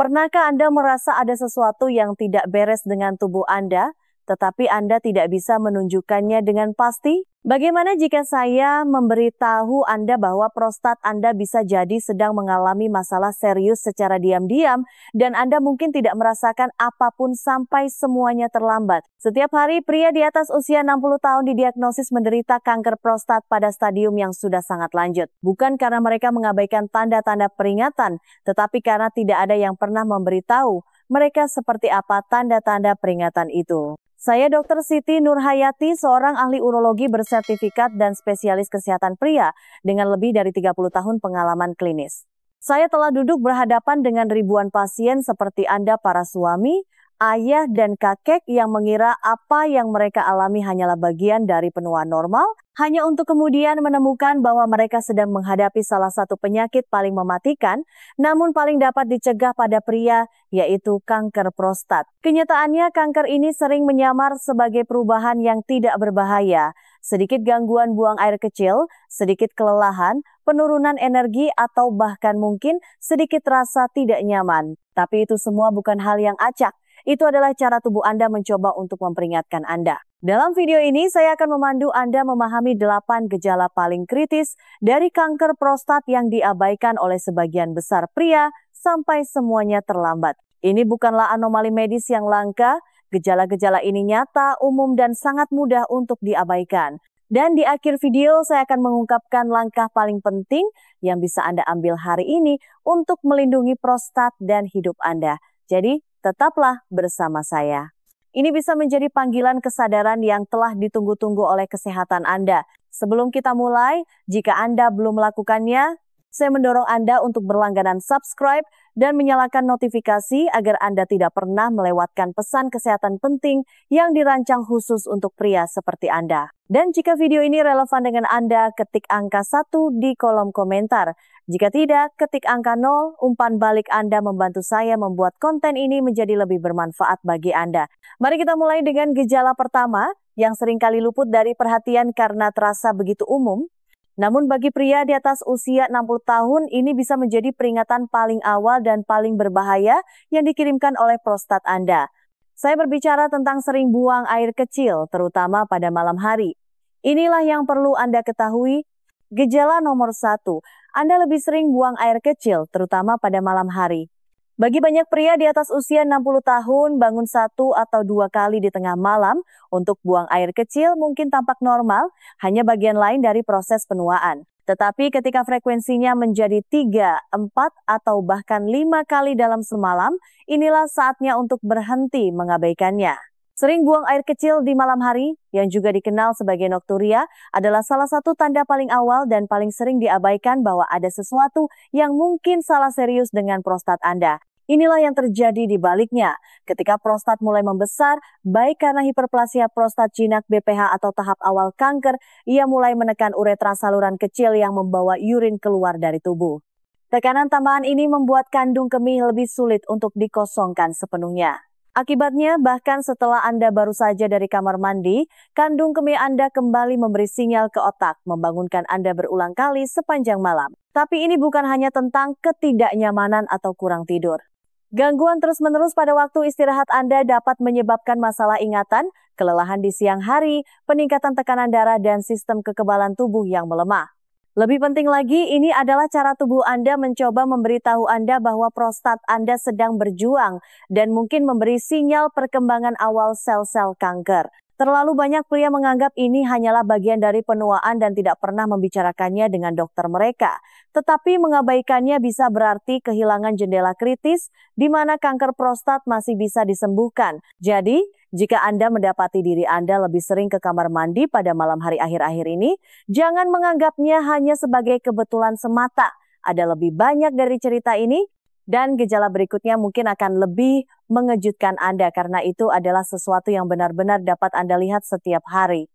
Pernahkah Anda merasa ada sesuatu yang tidak beres dengan tubuh Anda, tetapi Anda tidak bisa menunjukkannya dengan pasti? Bagaimana jika saya memberitahu Anda bahwa prostat Anda bisa jadi sedang mengalami masalah serius secara diam-diam dan Anda mungkin tidak merasakan apapun sampai semuanya terlambat? Setiap hari, pria di atas usia 60 tahun didiagnosis menderita kanker prostat pada stadium yang sudah sangat lanjut. Bukan karena mereka mengabaikan tanda-tanda peringatan, tetapi karena tidak ada yang pernah memberitahu mereka seperti apa tanda-tanda peringatan itu. Saya Dr. Siti Nurhayati, seorang ahli urologi bersertifikat dan spesialis kesehatan pria dengan lebih dari 30 tahun pengalaman klinis. Saya telah duduk berhadapan dengan ribuan pasien seperti Anda para suami, ayah, dan kakek yang mengira apa yang mereka alami hanyalah bagian dari penuaan normal, hanya untuk kemudian menemukan bahwa mereka sedang menghadapi salah satu penyakit paling mematikan, namun paling dapat dicegah pada pria, yaitu kanker prostat. Kenyataannya, kanker ini sering menyamar sebagai perubahan yang tidak berbahaya, sedikit gangguan buang air kecil, sedikit kelelahan, penurunan energi, atau bahkan mungkin sedikit rasa tidak nyaman. Tapi itu semua bukan hal yang acak. Itu adalah cara tubuh Anda mencoba untuk memperingatkan Anda. Dalam video ini, saya akan memandu Anda memahami 8 gejala paling kritis dari kanker prostat yang diabaikan oleh sebagian besar pria sampai semuanya terlambat. Ini bukanlah anomali medis yang langka, gejala-gejala ini nyata, umum, dan sangat mudah untuk diabaikan. Dan di akhir video, saya akan mengungkapkan langkah paling penting yang bisa Anda ambil hari ini untuk melindungi prostat dan hidup Anda. Jadi, tetaplah bersama saya. Ini bisa menjadi panggilan kesadaran yang telah ditunggu-tunggu oleh kesehatan Anda. Sebelum kita mulai, jika Anda belum melakukannya, saya mendorong Anda untuk berlangganan subscribe dan menyalakan notifikasi agar Anda tidak pernah melewatkan pesan kesehatan penting yang dirancang khusus untuk pria seperti Anda. Dan jika video ini relevan dengan Anda, ketik angka 1 di kolom komentar. Jika tidak, ketik angka 0, umpan balik Anda membantu saya membuat konten ini menjadi lebih bermanfaat bagi Anda. Mari kita mulai dengan gejala pertama yang seringkali luput dari perhatian karena terasa begitu umum. Namun bagi pria di atas usia 60 tahun, ini bisa menjadi peringatan paling awal dan paling berbahaya yang dikirimkan oleh prostat Anda. Saya berbicara tentang sering buang air kecil, terutama pada malam hari. Inilah yang perlu Anda ketahui. Gejala nomor 1, Anda lebih sering buang air kecil, terutama pada malam hari. Bagi banyak pria di atas usia 60 tahun, bangun 1 atau 2 kali di tengah malam untuk buang air kecil mungkin tampak normal, hanya bagian lain dari proses penuaan. Tetapi ketika frekuensinya menjadi 3, 4, atau bahkan 5 kali dalam semalam, inilah saatnya untuk berhenti mengabaikannya. Sering buang air kecil di malam hari, yang juga dikenal sebagai nokturia, adalah salah satu tanda paling awal dan paling sering diabaikan bahwa ada sesuatu yang mungkin salah serius dengan prostat Anda. Inilah yang terjadi di baliknya. Ketika prostat mulai membesar, baik karena hiperplasia prostat jinak BPH atau tahap awal kanker, ia mulai menekan uretra saluran kecil yang membawa urin keluar dari tubuh. Tekanan tambahan ini membuat kandung kemih lebih sulit untuk dikosongkan sepenuhnya. Akibatnya, bahkan setelah Anda baru saja dari kamar mandi, kandung kemih Anda kembali memberi sinyal ke otak, membangunkan Anda berulang kali sepanjang malam. Tapi ini bukan hanya tentang ketidaknyamanan atau kurang tidur. Gangguan terus-menerus pada waktu istirahat Anda dapat menyebabkan masalah ingatan, kelelahan di siang hari, peningkatan tekanan darah, dan sistem kekebalan tubuh yang melemah. Lebih penting lagi, ini adalah cara tubuh Anda mencoba memberitahu Anda bahwa prostat Anda sedang berjuang dan mungkin memberi sinyal perkembangan awal sel-sel kanker. Terlalu banyak pria menganggap ini hanyalah bagian dari penuaan dan tidak pernah membicarakannya dengan dokter mereka. Tetapi mengabaikannya bisa berarti kehilangan jendela kritis di mana kanker prostat masih bisa disembuhkan. Jadi, jika Anda mendapati diri Anda lebih sering ke kamar mandi pada malam hari akhir-akhir ini, jangan menganggapnya hanya sebagai kebetulan semata. Ada lebih banyak dari cerita ini, dan gejala berikutnya mungkin akan lebih mengejutkan Anda karena itu adalah sesuatu yang benar-benar dapat Anda lihat setiap hari.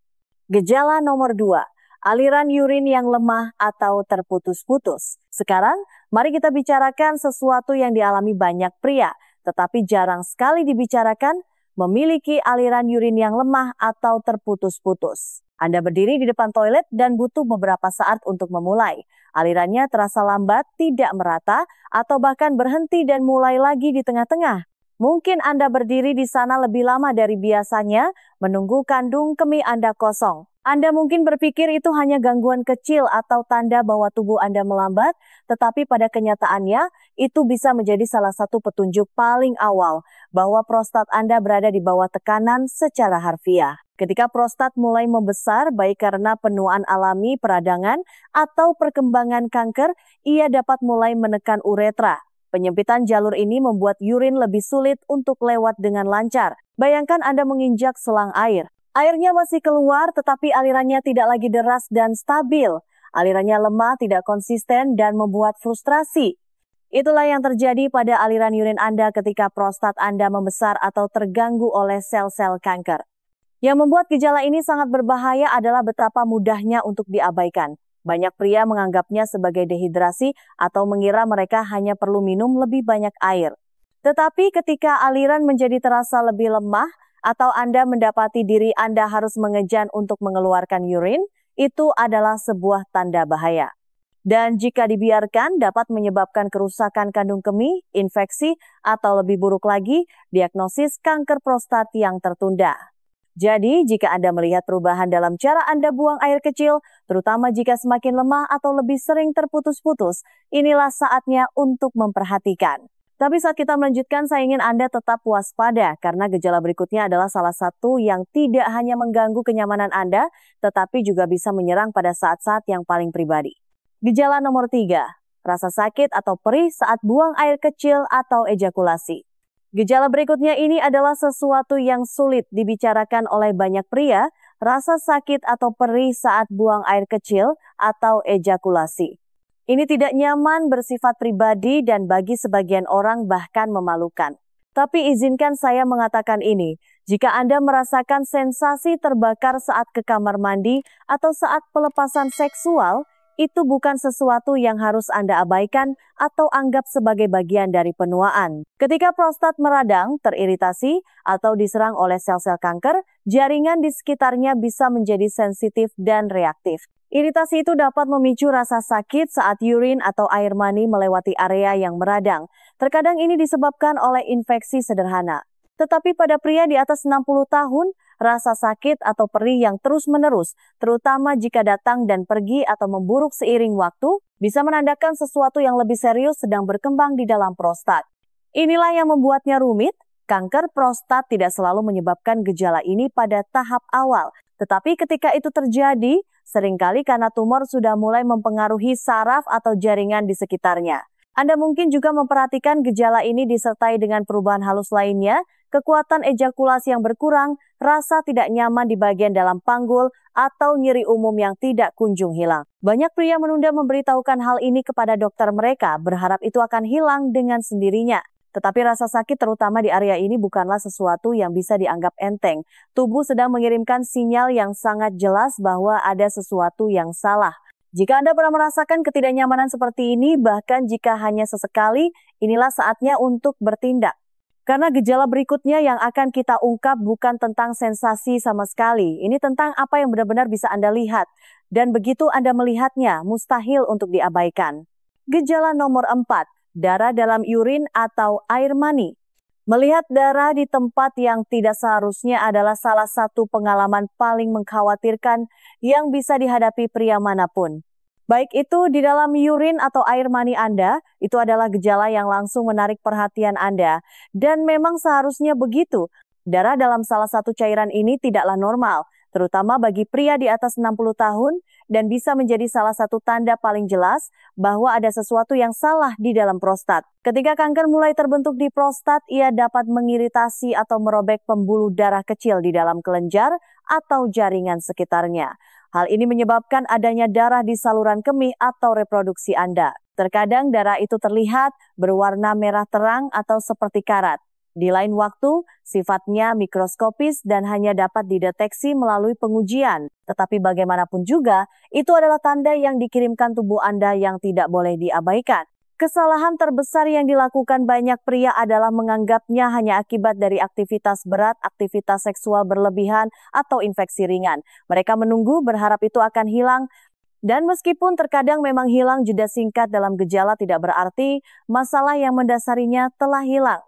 Gejala nomor 2, aliran urin yang lemah atau terputus-putus. Sekarang, mari kita bicarakan sesuatu yang dialami banyak pria, tetapi jarang sekali dibicarakan, memiliki aliran urin yang lemah atau terputus-putus. Anda berdiri di depan toilet dan butuh beberapa saat untuk memulai. Alirannya terasa lambat, tidak merata, atau bahkan berhenti dan mulai lagi di tengah-tengah. Mungkin Anda berdiri di sana lebih lama dari biasanya, menunggu kandung kemih Anda kosong. Anda mungkin berpikir itu hanya gangguan kecil atau tanda bahwa tubuh Anda melambat, tetapi pada kenyataannya itu bisa menjadi salah satu petunjuk paling awal bahwa prostat Anda berada di bawah tekanan secara harfiah. Ketika prostat mulai membesar, baik karena penuaan alami peradangan atau perkembangan kanker, ia dapat mulai menekan uretra. Penyempitan jalur ini membuat urin lebih sulit untuk lewat dengan lancar. Bayangkan Anda menginjak selang air. Airnya masih keluar tetapi alirannya tidak lagi deras dan stabil. Alirannya lemah, tidak konsisten, dan membuat frustrasi. Itulah yang terjadi pada aliran urin Anda ketika prostat Anda membesar atau terganggu oleh sel-sel kanker. Yang membuat gejala ini sangat berbahaya adalah betapa mudahnya untuk diabaikan. Banyak pria menganggapnya sebagai dehidrasi atau mengira mereka hanya perlu minum lebih banyak air. Tetapi ketika aliran menjadi terasa lebih lemah, atau Anda mendapati diri Anda harus mengejan untuk mengeluarkan urin, itu adalah sebuah tanda bahaya. Dan jika dibiarkan dapat menyebabkan kerusakan kandung kemih, infeksi, atau lebih buruk lagi, diagnosis kanker prostat yang tertunda. Jadi, jika Anda melihat perubahan dalam cara Anda buang air kecil, terutama jika semakin lemah atau lebih sering terputus-putus, inilah saatnya untuk memperhatikan. Tapi saat kita melanjutkan, saya ingin Anda tetap waspada karena gejala berikutnya adalah salah satu yang tidak hanya mengganggu kenyamanan Anda, tetapi juga bisa menyerang pada saat-saat yang paling pribadi. Gejala nomor 3, rasa sakit atau perih saat buang air kecil atau ejakulasi. Gejala berikutnya ini adalah sesuatu yang sulit dibicarakan oleh banyak pria, rasa sakit atau perih saat buang air kecil atau ejakulasi. Ini tidak nyaman, bersifat pribadi, dan bagi sebagian orang bahkan memalukan. Tapi izinkan saya mengatakan ini, jika Anda merasakan sensasi terbakar saat ke kamar mandi atau saat pelepasan seksual, itu bukan sesuatu yang harus Anda abaikan atau anggap sebagai bagian dari penuaan. Ketika prostat meradang, teriritasi, atau diserang oleh sel-sel kanker, jaringan di sekitarnya bisa menjadi sensitif dan reaktif. Iritasi itu dapat memicu rasa sakit saat urin atau air mani melewati area yang meradang. Terkadang ini disebabkan oleh infeksi sederhana. Tetapi pada pria di atas 60 tahun, rasa sakit atau perih yang terus-menerus, terutama jika datang dan pergi atau memburuk seiring waktu, bisa menandakan sesuatu yang lebih serius sedang berkembang di dalam prostat. Inilah yang membuatnya rumit. Kanker prostat tidak selalu menyebabkan gejala ini pada tahap awal. Tetapi ketika itu terjadi, seringkali karena tumor sudah mulai mempengaruhi saraf atau jaringan di sekitarnya. Anda mungkin juga memperhatikan gejala ini disertai dengan perubahan halus lainnya, kekuatan ejakulasi yang berkurang, rasa tidak nyaman di bagian dalam panggul, atau nyeri umum yang tidak kunjung hilang. Banyak pria menunda memberitahukan hal ini kepada dokter mereka, berharap itu akan hilang dengan sendirinya. Tetapi rasa sakit terutama di area ini bukanlah sesuatu yang bisa dianggap enteng. Tubuh sedang mengirimkan sinyal yang sangat jelas bahwa ada sesuatu yang salah. Jika Anda pernah merasakan ketidaknyamanan seperti ini, bahkan jika hanya sesekali, inilah saatnya untuk bertindak. Karena gejala berikutnya yang akan kita ungkap bukan tentang sensasi sama sekali. Ini tentang apa yang benar-benar bisa Anda lihat. Dan begitu Anda melihatnya, mustahil untuk diabaikan. Gejala nomor 4. Darah dalam urin atau air mani. Melihat darah di tempat yang tidak seharusnya adalah salah satu pengalaman paling mengkhawatirkan yang bisa dihadapi pria manapun. Baik itu di dalam urin atau air mani Anda, itu adalah gejala yang langsung menarik perhatian Anda. Dan memang seharusnya begitu. Darah dalam salah satu cairan ini tidaklah normal, terutama bagi pria di atas 60 tahun, dan bisa menjadi salah satu tanda paling jelas bahwa ada sesuatu yang salah di dalam prostat. Ketika kanker mulai terbentuk di prostat, ia dapat mengiritasi atau merobek pembuluh darah kecil di dalam kelenjar atau jaringan sekitarnya. Hal ini menyebabkan adanya darah di saluran kemih atau reproduksi Anda. Terkadang darah itu terlihat berwarna merah terang atau seperti karat. Di lain waktu, sifatnya mikroskopis dan hanya dapat dideteksi melalui pengujian. Tetapi bagaimanapun juga, itu adalah tanda yang dikirimkan tubuh Anda yang tidak boleh diabaikan. Kesalahan terbesar yang dilakukan banyak pria adalah menganggapnya hanya akibat dari aktivitas berat, aktivitas seksual berlebihan, atau infeksi ringan. Mereka menunggu berharap itu akan hilang. Dan meskipun terkadang memang hilang jeda singkat dalam gejala, tidak berarti masalah yang mendasarinya telah hilang.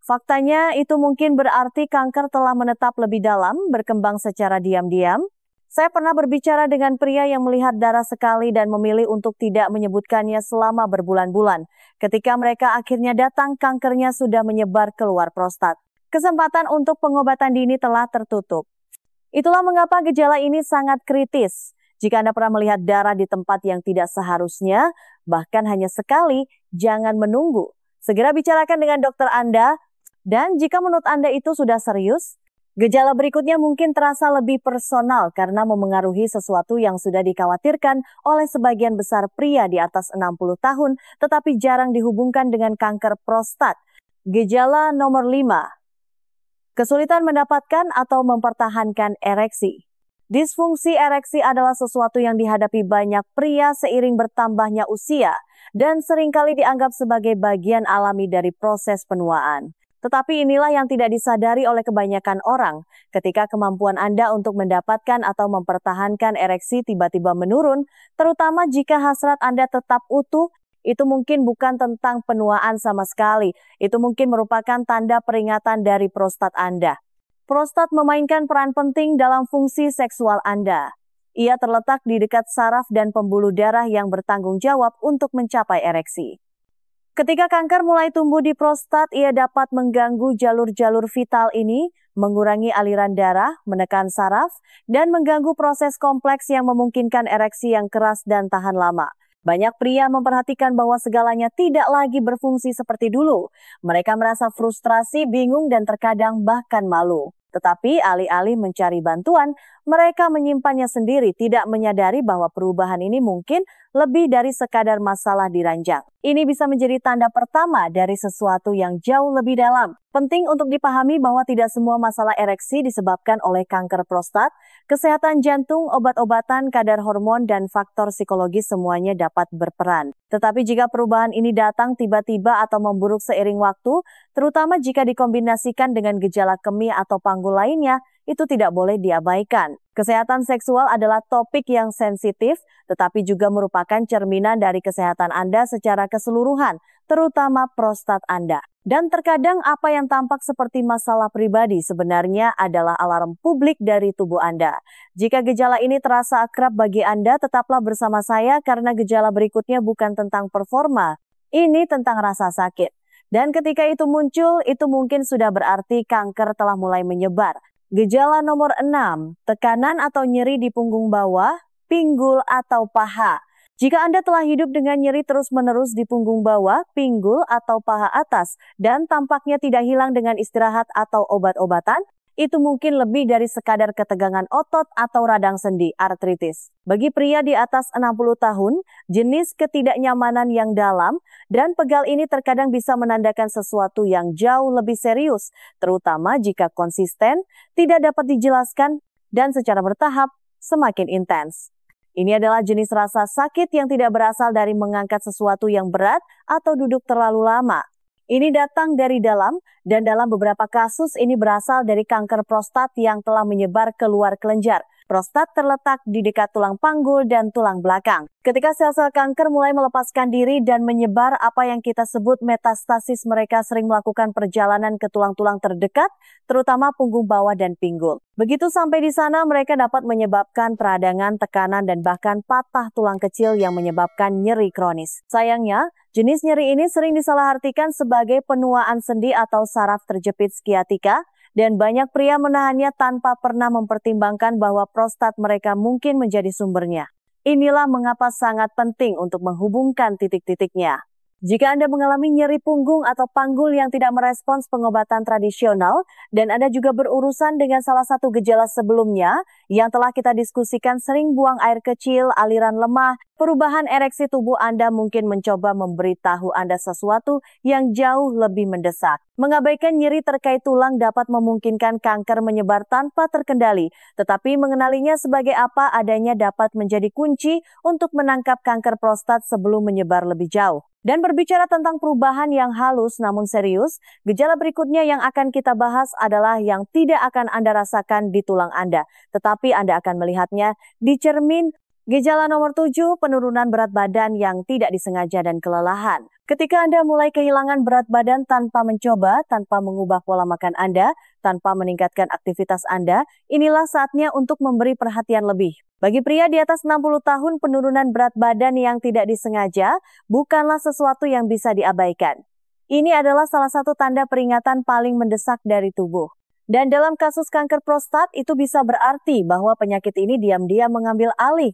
Faktanya itu mungkin berarti kanker telah menetap lebih dalam, berkembang secara diam-diam. Saya pernah berbicara dengan pria yang melihat darah sekali dan memilih untuk tidak menyebutkannya selama berbulan-bulan. Ketika mereka akhirnya datang, kankernya sudah menyebar keluar prostat. Kesempatan untuk pengobatan dini telah tertutup. Itulah mengapa gejala ini sangat kritis. Jika Anda pernah melihat darah di tempat yang tidak seharusnya, bahkan hanya sekali, jangan menunggu. Segera bicarakan dengan dokter Anda, dan jika menurut Anda itu sudah serius, gejala berikutnya mungkin terasa lebih personal karena memengaruhi sesuatu yang sudah dikhawatirkan oleh sebagian besar pria di atas 60 tahun, tetapi jarang dihubungkan dengan kanker prostat. Gejala nomor 5. Kesulitan mendapatkan atau mempertahankan ereksi. Disfungsi ereksi adalah sesuatu yang dihadapi banyak pria seiring bertambahnya usia dan seringkali dianggap sebagai bagian alami dari proses penuaan. Tetapi inilah yang tidak disadari oleh kebanyakan orang. Ketika kemampuan Anda untuk mendapatkan atau mempertahankan ereksi tiba-tiba menurun, terutama jika hasrat Anda tetap utuh, itu mungkin bukan tentang penuaan sama sekali. Itu mungkin merupakan tanda peringatan dari prostat Anda. Prostat memainkan peran penting dalam fungsi seksual Anda. Ia terletak di dekat saraf dan pembuluh darah yang bertanggung jawab untuk mencapai ereksi. Ketika kanker mulai tumbuh di prostat, ia dapat mengganggu jalur-jalur vital ini, mengurangi aliran darah, menekan saraf, dan mengganggu proses kompleks yang memungkinkan ereksi yang keras dan tahan lama. Banyak pria memperhatikan bahwa segalanya tidak lagi berfungsi seperti dulu. Mereka merasa frustrasi, bingung, dan terkadang bahkan malu. Tetapi alih-alih mencari bantuan, mereka menyimpannya sendiri, tidak menyadari bahwa perubahan ini mungkin lebih dari sekadar masalah di ranjang. Ini bisa menjadi tanda pertama dari sesuatu yang jauh lebih dalam. Penting untuk dipahami bahwa tidak semua masalah ereksi disebabkan oleh kanker prostat. Kesehatan jantung, obat-obatan, kadar hormon, dan faktor psikologis semuanya dapat berperan. Tetapi jika perubahan ini datang tiba-tiba atau memburuk seiring waktu, terutama jika dikombinasikan dengan gejala kemih atau panggul lainnya, itu tidak boleh diabaikan. Kesehatan seksual adalah topik yang sensitif, tetapi juga merupakan cerminan dari kesehatan Anda secara keseluruhan, terutama prostat Anda. Dan terkadang apa yang tampak seperti masalah pribadi sebenarnya adalah alarm publik dari tubuh Anda. Jika gejala ini terasa akrab bagi Anda, tetaplah bersama saya karena gejala berikutnya bukan tentang performa, ini tentang rasa sakit. Dan ketika itu muncul, itu mungkin sudah berarti kanker telah mulai menyebar. Gejala nomor 6, tekanan atau nyeri di punggung bawah, pinggul atau paha. Jika Anda telah hidup dengan nyeri terus-menerus di punggung bawah, pinggul atau paha atas, dan tampaknya tidak hilang dengan istirahat atau obat-obatan, itu mungkin lebih dari sekadar ketegangan otot atau radang sendi, artritis. Bagi pria di atas 60 tahun, jenis ketidaknyamanan yang dalam dan pegal ini terkadang bisa menandakan sesuatu yang jauh lebih serius, terutama jika konsisten, tidak dapat dijelaskan, dan secara bertahap semakin intens. Ini adalah jenis rasa sakit yang tidak berasal dari mengangkat sesuatu yang berat atau duduk terlalu lama. Ini datang dari dalam, dan dalam beberapa kasus ini berasal dari kanker prostat yang telah menyebar keluar kelenjar. Prostat terletak di dekat tulang panggul dan tulang belakang. Ketika sel-sel kanker mulai melepaskan diri dan menyebar, apa yang kita sebut metastasis, mereka sering melakukan perjalanan ke tulang-tulang terdekat, terutama punggung bawah dan pinggul. Begitu sampai di sana, mereka dapat menyebabkan peradangan, tekanan, dan bahkan patah tulang kecil yang menyebabkan nyeri kronis. Sayangnya, jenis nyeri ini sering disalahartikan sebagai penuaan sendi atau saraf terjepit sciatica, dan banyak pria menahannya tanpa pernah mempertimbangkan bahwa prostat mereka mungkin menjadi sumbernya. Inilah mengapa sangat penting untuk menghubungkan titik-titiknya. Jika Anda mengalami nyeri punggung atau panggul yang tidak merespons pengobatan tradisional, dan Anda juga berurusan dengan salah satu gejala sebelumnya yang telah kita diskusikan, sering buang air kecil, aliran lemah, perubahan ereksi tubuh Anda mungkin mencoba memberitahu Anda sesuatu yang jauh lebih mendesak. Mengabaikan nyeri terkait tulang dapat memungkinkan kanker menyebar tanpa terkendali, tetapi mengenalinya sebagai apa adanya dapat menjadi kunci untuk menangkap kanker prostat sebelum menyebar lebih jauh. Dan berbicara tentang perubahan yang halus namun serius, gejala berikutnya yang akan kita bahas adalah yang tidak akan Anda rasakan di tulang Anda, tetapi Anda akan melihatnya di cermin Gejala nomor 7, penurunan berat badan yang tidak disengaja dan kelelahan. Ketika Anda mulai kehilangan berat badan tanpa mencoba, tanpa mengubah pola makan Anda, tanpa meningkatkan aktivitas Anda, inilah saatnya untuk memberi perhatian lebih. Bagi pria di atas 60 tahun, penurunan berat badan yang tidak disengaja bukanlah sesuatu yang bisa diabaikan. Ini adalah salah satu tanda peringatan paling mendesak dari tubuh. Dan dalam kasus kanker prostat, itu bisa berarti bahwa penyakit ini diam-diam mengambil alih.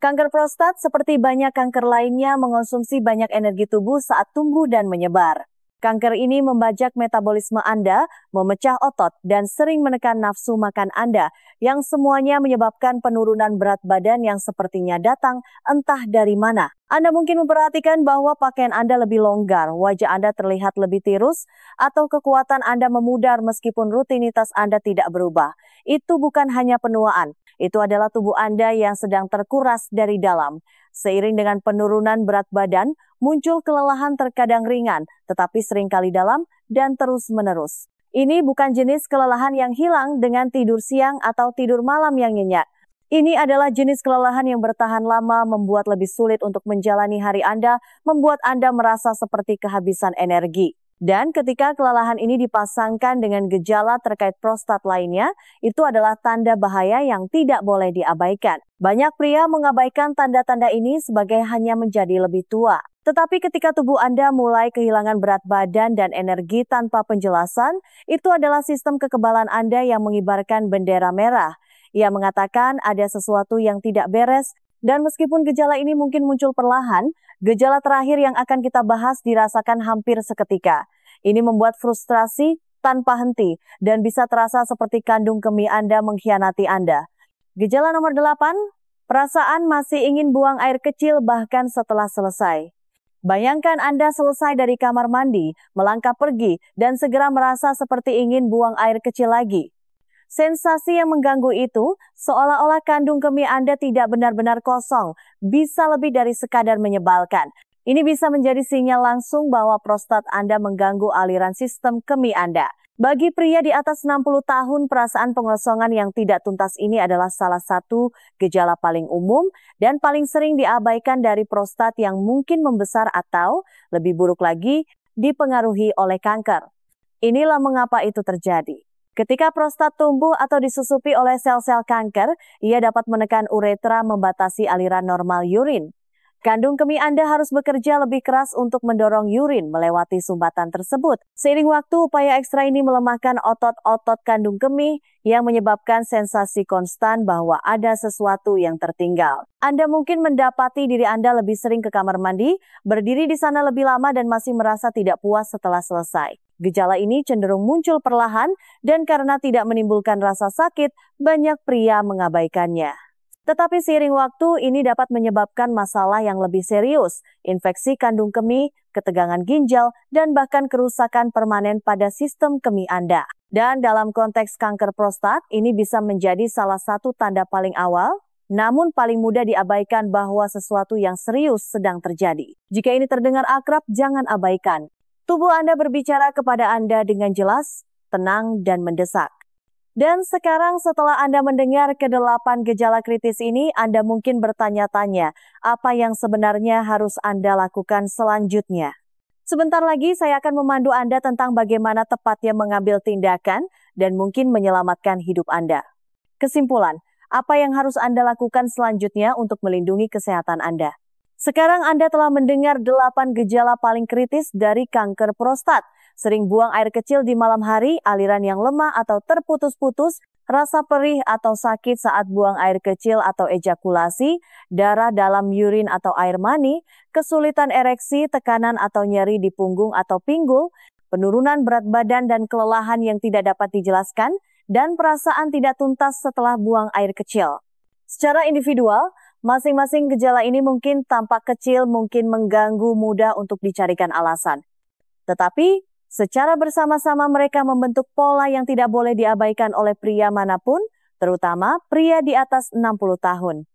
Kanker prostat seperti banyak kanker lainnya mengonsumsi banyak energi tubuh saat tumbuh dan menyebar. Kanker ini membajak metabolisme Anda, memecah otot, dan sering menekan nafsu makan Anda, yang semuanya menyebabkan penurunan berat badan yang sepertinya datang entah dari mana. Anda mungkin memperhatikan bahwa pakaian Anda lebih longgar, wajah Anda terlihat lebih tirus, atau kekuatan Anda memudar meskipun rutinitas Anda tidak berubah. Itu bukan hanya penuaan, itu adalah tubuh Anda yang sedang terkuras dari dalam. Seiring dengan penurunan berat badan, muncul kelelahan terkadang ringan, tetapi seringkali dalam dan terus-menerus. Ini bukan jenis kelelahan yang hilang dengan tidur siang atau tidur malam yang nyenyak. Ini adalah jenis kelelahan yang bertahan lama, membuat lebih sulit untuk menjalani hari Anda, membuat Anda merasa seperti kehabisan energi. Dan ketika kelelahan ini dipasangkan dengan gejala terkait prostat lainnya, itu adalah tanda bahaya yang tidak boleh diabaikan. Banyak pria mengabaikan tanda-tanda ini sebagai hanya menjadi lebih tua. Tetapi ketika tubuh Anda mulai kehilangan berat badan dan energi tanpa penjelasan, itu adalah sistem kekebalan Anda yang mengibarkan bendera merah. Ia mengatakan ada sesuatu yang tidak beres, dan meskipun gejala ini mungkin muncul perlahan, gejala terakhir yang akan kita bahas dirasakan hampir seketika. Ini membuat frustrasi tanpa henti dan bisa terasa seperti kandung kemih Anda mengkhianati Anda. Gejala nomor 8, perasaan masih ingin buang air kecil bahkan setelah selesai. Bayangkan Anda selesai dari kamar mandi, melangkah pergi, dan segera merasa seperti ingin buang air kecil lagi. Sensasi yang mengganggu itu, seolah-olah kandung kemih Anda tidak benar-benar kosong, bisa lebih dari sekadar menyebalkan. Ini bisa menjadi sinyal langsung bahwa prostat Anda mengganggu aliran sistem kemih Anda. Bagi pria di atas 60 tahun, perasaan pengosongan yang tidak tuntas ini adalah salah satu gejala paling umum dan paling sering diabaikan dari prostat yang mungkin membesar atau, lebih buruk lagi, dipengaruhi oleh kanker. Inilah mengapa itu terjadi. Ketika prostat tumbuh atau disusupi oleh sel-sel kanker, ia dapat menekan uretra membatasi aliran normal urin. Kandung kemih Anda harus bekerja lebih keras untuk mendorong urin melewati sumbatan tersebut. Seiring waktu, upaya ekstra ini melemahkan otot-otot kandung kemih yang menyebabkan sensasi konstan bahwa ada sesuatu yang tertinggal. Anda mungkin mendapati diri Anda lebih sering ke kamar mandi, berdiri di sana lebih lama dan masih merasa tidak puas setelah selesai. Gejala ini cenderung muncul perlahan dan karena tidak menimbulkan rasa sakit, banyak pria mengabaikannya. Tetapi seiring waktu, ini dapat menyebabkan masalah yang lebih serius, infeksi kandung kemih, ketegangan ginjal, dan bahkan kerusakan permanen pada sistem kemih Anda. Dan dalam konteks kanker prostat, ini bisa menjadi salah satu tanda paling awal, namun paling mudah diabaikan bahwa sesuatu yang serius sedang terjadi. Jika ini terdengar akrab, jangan abaikan. Tubuh Anda berbicara kepada Anda dengan jelas, tenang, dan mendesak. Dan sekarang setelah Anda mendengar ke-8 gejala kritis ini, Anda mungkin bertanya-tanya apa yang sebenarnya harus Anda lakukan selanjutnya. Sebentar lagi saya akan memandu Anda tentang bagaimana tepatnya mengambil tindakan dan mungkin menyelamatkan hidup Anda. Kesimpulan, apa yang harus Anda lakukan selanjutnya untuk melindungi kesehatan Anda? Sekarang Anda telah mendengar 8 gejala paling kritis dari kanker prostat. Sering buang air kecil di malam hari, aliran yang lemah atau terputus-putus, rasa perih atau sakit saat buang air kecil atau ejakulasi, darah dalam urin atau air mani, kesulitan ereksi, tekanan atau nyeri di punggung atau pinggul, penurunan berat badan dan kelelahan yang tidak dapat dijelaskan, dan perasaan tidak tuntas setelah buang air kecil. Secara individual, masing-masing gejala ini mungkin tampak kecil, mungkin mengganggu, mudah untuk dicarikan alasan. Tetapi, secara bersama-sama mereka membentuk pola yang tidak boleh diabaikan oleh pria manapun, terutama pria di atas 60 tahun.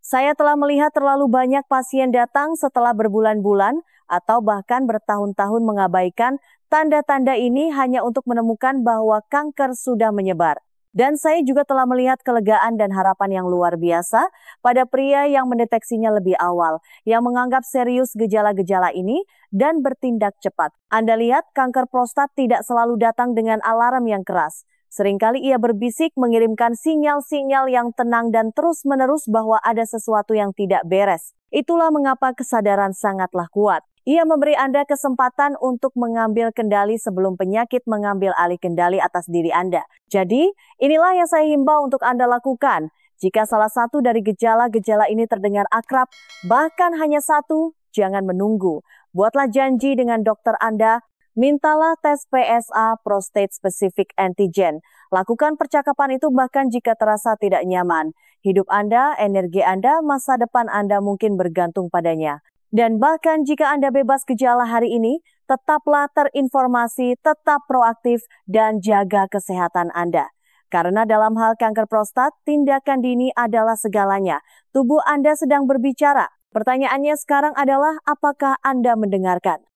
Saya telah melihat terlalu banyak pasien datang setelah berbulan-bulan atau bahkan bertahun-tahun mengabaikan tanda-tanda ini hanya untuk menemukan bahwa kanker sudah menyebar. Dan saya juga telah melihat kelegaan dan harapan yang luar biasa pada pria yang mendeteksinya lebih awal, yang menganggap serius gejala-gejala ini dan bertindak cepat. Anda lihat, kanker prostat tidak selalu datang dengan alarm yang keras. Seringkali ia berbisik, mengirimkan sinyal-sinyal yang tenang dan terus-menerus bahwa ada sesuatu yang tidak beres. Itulah mengapa kesadaran sangatlah kuat. Ia memberi Anda kesempatan untuk mengambil kendali sebelum penyakit mengambil alih kendali atas diri Anda. Jadi, inilah yang saya himbau untuk Anda lakukan. Jika salah satu dari gejala-gejala ini terdengar akrab, bahkan hanya satu, jangan menunggu. Buatlah janji dengan dokter Anda. Mintalah tes PSA Prostate Specific Antigen. Lakukan percakapan itu bahkan jika terasa tidak nyaman. Hidup Anda, energi Anda, masa depan Anda mungkin bergantung padanya. Dan bahkan jika Anda bebas gejala hari ini, tetaplah terinformasi, tetap proaktif, dan jaga kesehatan Anda. Karena dalam hal kanker prostat, tindakan dini adalah segalanya. Tubuh Anda sedang berbicara. Pertanyaannya sekarang adalah, apakah Anda mendengarkan?